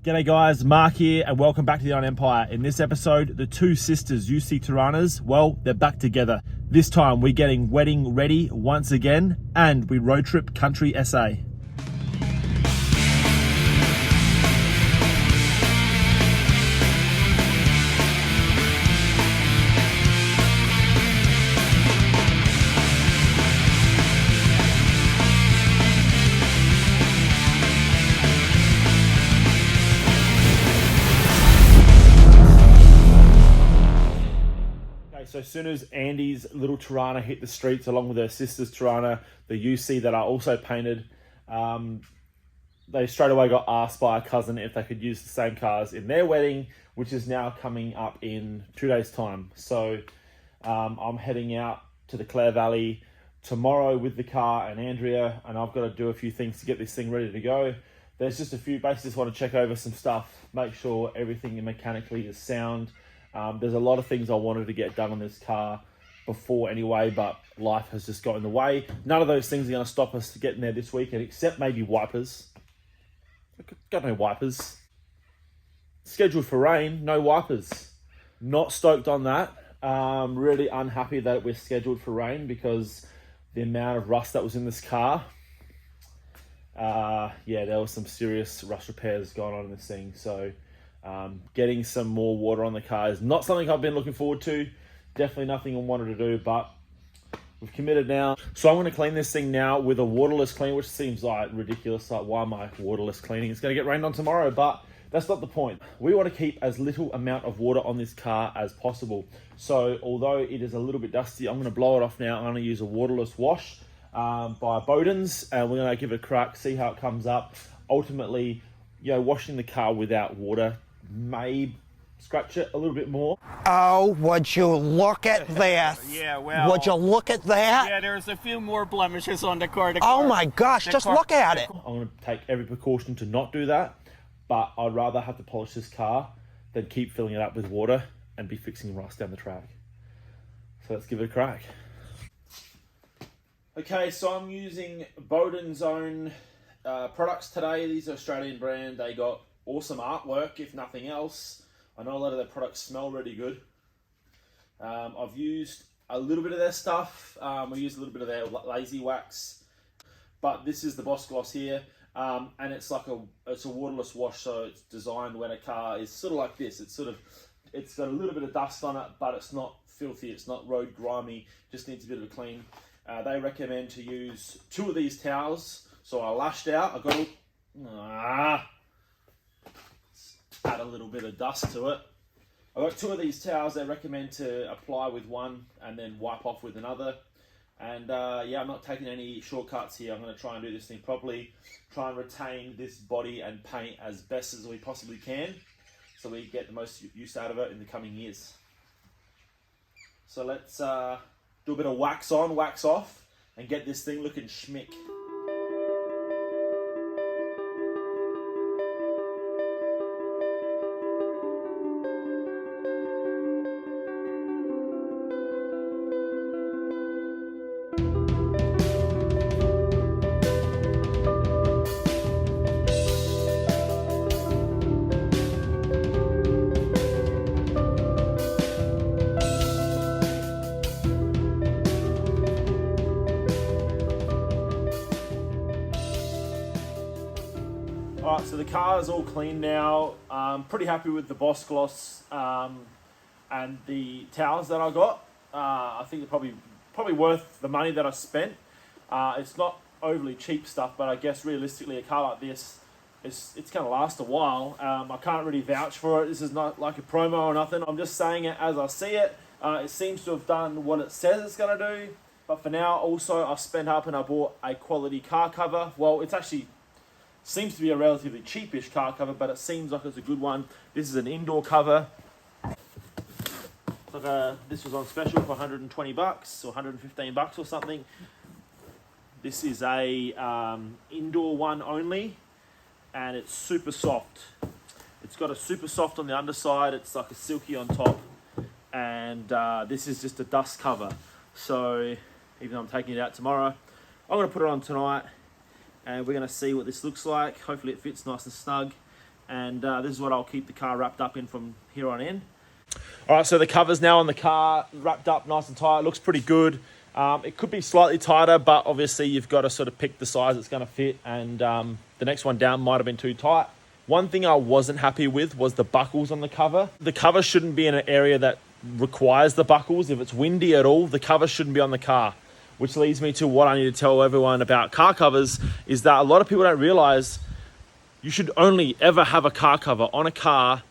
G'day guys, Mark here and welcome back to the Iron Empire. In this episode, the two sisters you see Toranas, well, they're back together. This time we're getting wedding ready once again and we road trip country SA. So as soon as Andy's little Torana hit the streets along with her sister's Torana, the UC that are also painted, they straight away got asked by a cousin if they could use the same cars in their wedding, which is now coming up in 2 days' time. So I'm heading out to the Clare Valley tomorrow with the car and Andrea, and I've got to do a few things to get this thing ready to go. There's just a few basically just want to check over some stuff, make sure everything mechanically is sound. There's a lot of things I wanted to get done on this car before anyway, but life has just got in the way. None of those things are going to stop us getting there this weekend, except maybe wipers. Got no wipers. Scheduled for rain, no wipers. Not stoked on that. Really unhappy that we're scheduled for rain because the amount of rust that was in this car. Yeah, there was some serious rust repairs going on in this thing, so getting some more water on the car is not something I've been looking forward to. Definitely nothing I wanted to do, but we've committed now. So I'm going to clean this thing now with a waterless clean, which seems like ridiculous. Like, why am I waterless cleaning? It's going to get rained on tomorrow, but that's not the point. We want to keep as little amount of water on this car as possible. So although it is a little bit dusty, I'm going to blow it off now. I'm going to use a waterless wash by Bowden's, and we're going to give it a crack, see how it comes up. Ultimately, you know, washing the car without water may scratch it a little bit more. Oh, would you look at this? Yeah, well... Would you look at that? Yeah, there's a few more blemishes on the car. Oh my gosh, just look at it. I'm going to take every precaution to not do that, but I'd rather have to polish this car than keep filling it up with water and be fixing rust down the track. So let's give it a crack. Okay, so I'm using Bowden's own products today. These are Australian brand. They got awesome artwork, if nothing else. I know a lot of their products smell really good. I've used a little bit of their stuff. We used a little bit of their lazy wax, but this is the Boss Gloss here, and it's like it's a waterless wash. So it's designed when a car is sort of like this. It's got a little bit of dust on it, but it's not filthy. It's not road grimy. Just needs a bit of a clean. They recommend to use 2 of these towels. So I lashed out. I got add a little bit of dust to it. I've got 2 of these towels. They recommend to apply with one and then wipe off with another. And yeah, I'm not taking any shortcuts here. I'm going to try and do this thing properly. Try and retain this body and paint as best as we possibly can, so we get the most use out of it in the coming years. So let's do a bit of wax on, wax off, and get this thing looking schmick. Alright, so the car is all clean now. Pretty happy with the Boss Gloss and the towels that I got. I think they're probably worth the money that I spent. It's not overly cheap stuff, but I guess realistically a car like this, it's going to last a while. I can't really vouch for it. This is not like a promo or nothing. I'm just saying it as I see it. It seems to have done what it says it's going to do. But for now, also, I've spent up and I bought a quality car cover. Well, it's actually... seems to be a relatively cheapish car cover, but it seems like it's a good one. This is an indoor cover. Like this was on special for 120 bucks or 115 bucks or something. This is a indoor one only, and it's super soft. It's got a super soft on the underside. It's like a silky on top, and this is just a dust cover. So even though I'm taking it out tomorrow, I'm going to put it on tonight, and we're going to see what this looks like. Hopefully it fits nice and snug, and this is what I'll keep the car wrapped up in from here on in. All right, so the cover's now on the car, wrapped up nice and tight. It looks pretty good. It could be slightly tighter, but obviously you've got to sort of pick the size it's going to fit, and the next one down might have been too tight. One thing I wasn't happy with was the buckles on the cover. The cover shouldn't be in an area that requires the buckles. If it's windy at all, the cover shouldn't be on the car, which leads me to what I need to tell everyone about car covers, is that a lot of people don't realize you should only ever have a car cover on a car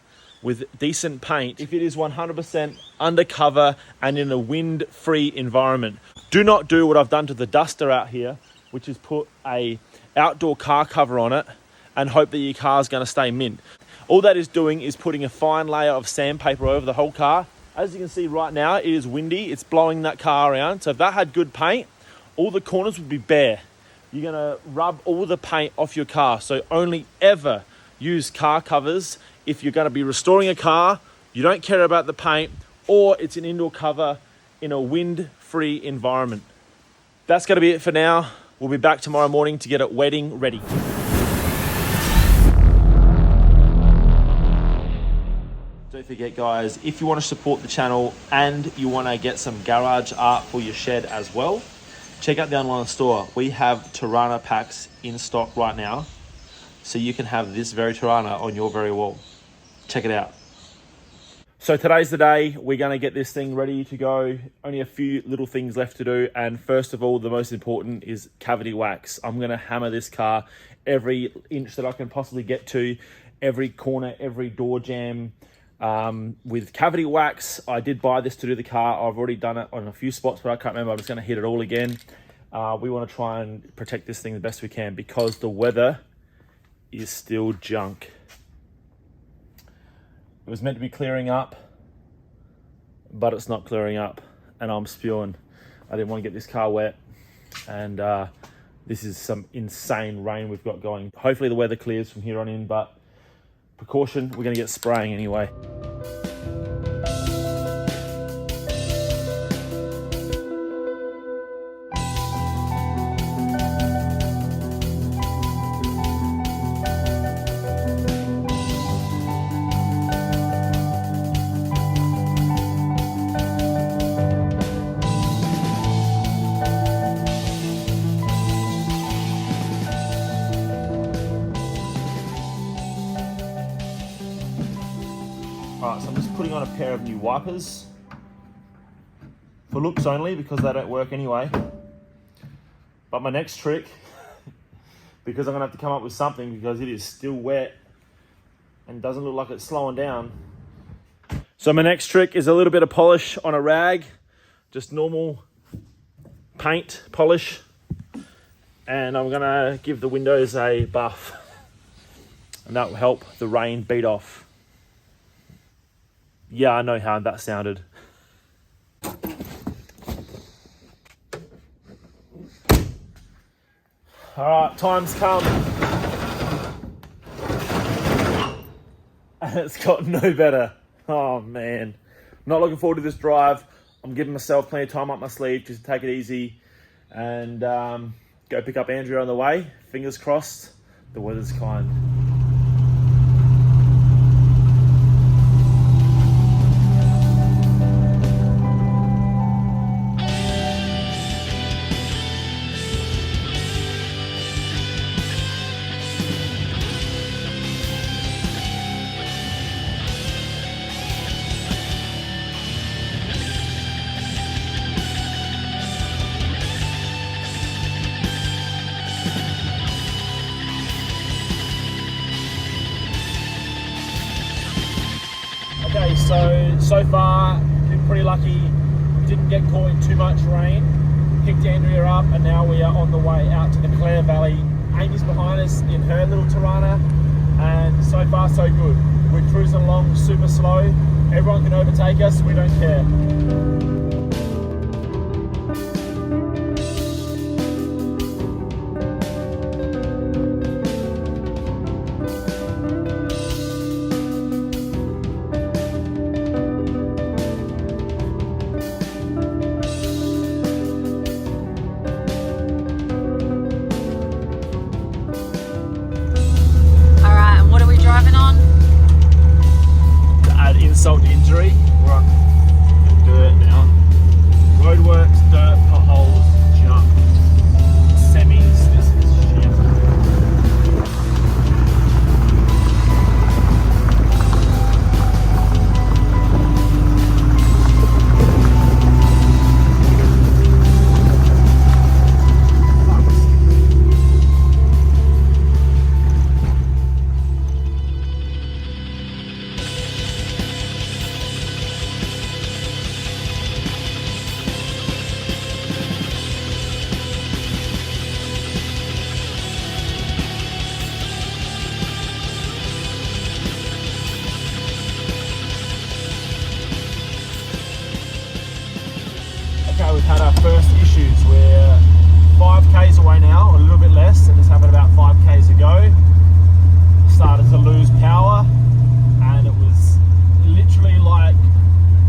with decent paint if it is 100% undercover and in a wind-free environment. Do not do what I've done to the Duster out here, which is put a outdoor car cover on it and hope that your car's going to stay mint. All that is doing is putting a fine layer of sandpaper over the whole car. As you can see right now, it is windy. It's blowing that car around. So if that had good paint, all the corners would be bare. You're going to rub all the paint off your car. So only ever use car covers if you're going to be restoring a car, you don't care about the paint, or it's an indoor cover in a wind-free environment. That's going to be it for now. We'll be back tomorrow morning to get it wedding ready. Don't forget, guys, if you want to support the channel and you want to get some garage art for your shed as well, check out the online store. We have Torana packs in stock right now, so you can have this very Torana on your very wall. Check it out. So today's the day. We're going to get this thing ready to go. Only a few little things left to do. And first of all, the most important is cavity wax. I'm going to hammer this car every inch that I can possibly get to, every corner, every door jamb, with cavity wax. I did buy this to do the car. I've already done it on a few spots, but I can't remember. I'm just going to hit it all again. We want to try and protect this thing the best we can because the weather is still junk. It was meant to be clearing up, but it's not clearing up, and I'm spewing. I didn't want to get this car wet, and this is some insane rain we've got going. Hopefully the weather clears from here on in, but precaution, we're going to get spraying anyway. Alright, so I'm just putting on a pair of new wipers for looks only because they don't work anyway. But my next trick, because I'm going to have to come up with something because it is still wet and doesn't look like it's slowing down. So my next trick is a little bit of polish on a rag, just normal paint polish, and I'm going to give the windows a buff, and that will help the rain beat off. Yeah, I know how that sounded. All right, time's come. And it's got no better. Oh man. Not looking forward to this drive. I'm giving myself plenty of time up my sleeve just to take it easy and go pick up Andrea on the way. Fingers crossed, the weather's kind. Okay, so far, been pretty lucky. Didn't get caught in too much rain. Picked Andrea up, and now we are on the way out to the Clare Valley. Amy's behind us in her little Torana, and so far so good. We're cruising along super slow. Everyone can overtake us, we don't care. Alright, and what are we driving on? insult to injury. We're on dirt now. Roadworks, dirt, potholes, junk. Semis, this is shit. Okay, we've had our first issues. We're 5k's away now, a little bit less, and this happened about 5k's ago. Started to lose power, and it was literally like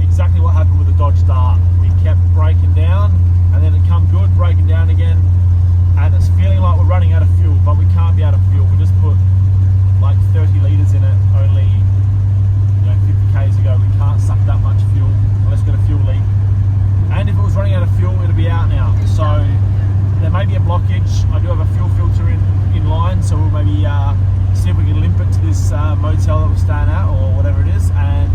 exactly what happened with the Dodge Dart. We kept breaking down, and then it come good, breaking down again, and it's feeling like we're running out of fuel, but we can't be out of fuel. We just put like 30 litres in it only 50k's ago. We can't suck that much fuel unless we've got a fuel leak. And if it was running out of fuel, it'll be out now. So there may be a blockage. I do have a fuel filter in line, so we'll maybe see if we can limp it to this motel that we're staying at, or whatever it is, and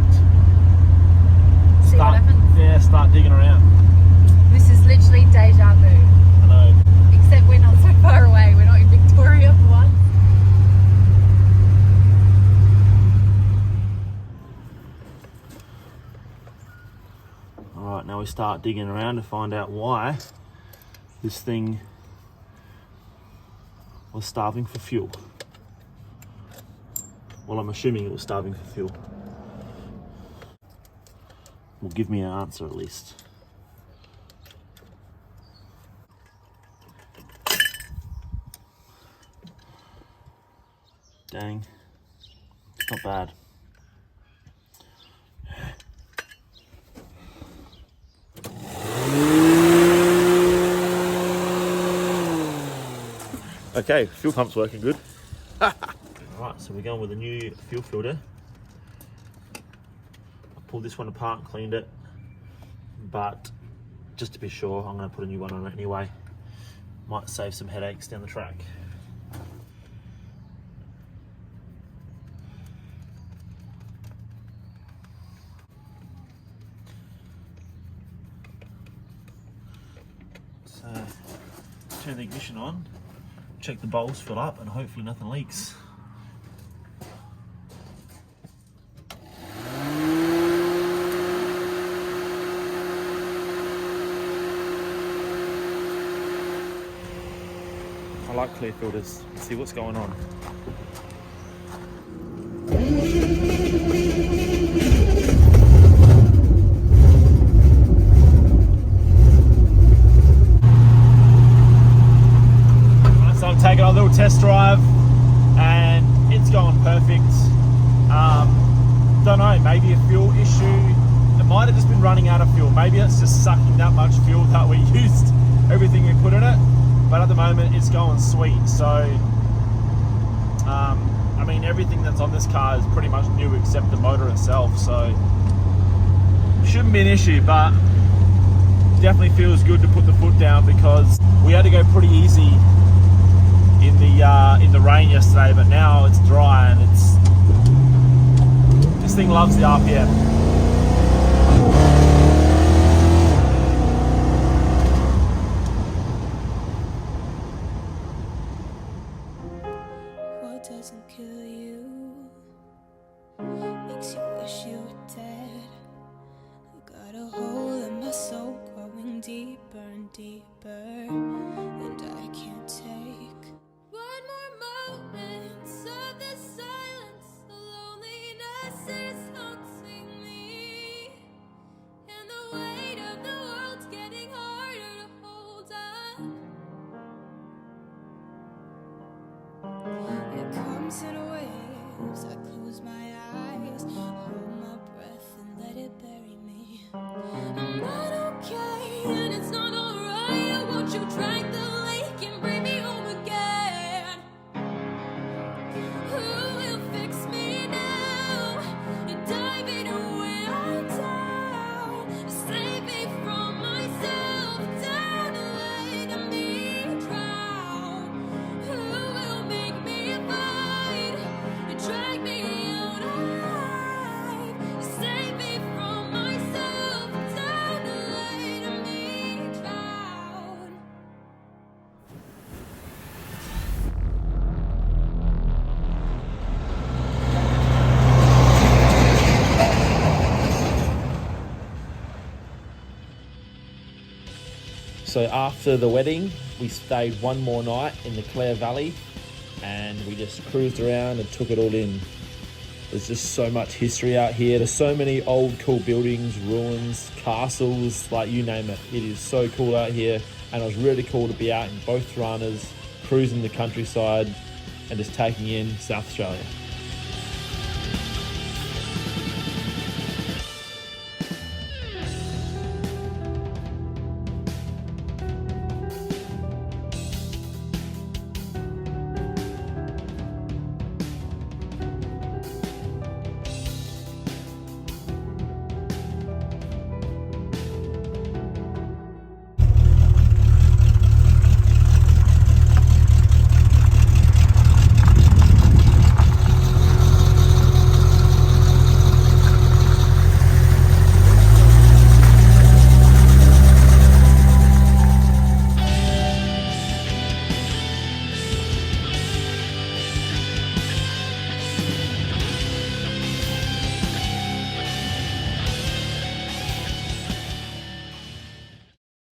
start digging around. This is literally deja vu. I know. Except we're not so far away. We're not in Victoria for once. Alright, now we start digging around to find out why this thing was starving for fuel. Well, I'm assuming it was starving for fuel. Will give me an answer at least. Dang, it's not bad. Okay, fuel pump's working good. Alright, so we're going with a new fuel filter. I pulled this one apart and cleaned it, but just to be sure, I'm going to put a new one on it anyway. Might save some headaches down the track. So, turn the ignition on. Check the bowls fill up, and hopefully nothing leaks. I like clear filters. Let's see what's going on. Taking a little test drive, and it's going perfect. Don't know, maybe a fuel issue. It might have just been running out of fuel. Maybe it's just sucking that much fuel that we used everything we put in it. But at the moment, it's going sweet. So, I mean, everything that's on this car is pretty much new except the motor itself. So, shouldn't be an issue, but definitely feels good to put the foot down because we had to go pretty easy in the rain yesterday, but now it's dry and this thing loves the RPM. What doesn't kill you makes you wish you were dead. I've got a hole in my soul growing deeper and deeper, and I can't take one more moment of this silence. The loneliness is haunting me. so after the wedding, we stayed one more night in the Clare Valley and we just cruised around and took it all in. There's just so much history out here. There's so many old cool buildings, ruins, castles, like you name it. It is so cool out here, and it was really cool to be out in both Toranas, cruising the countryside and just taking in South Australia.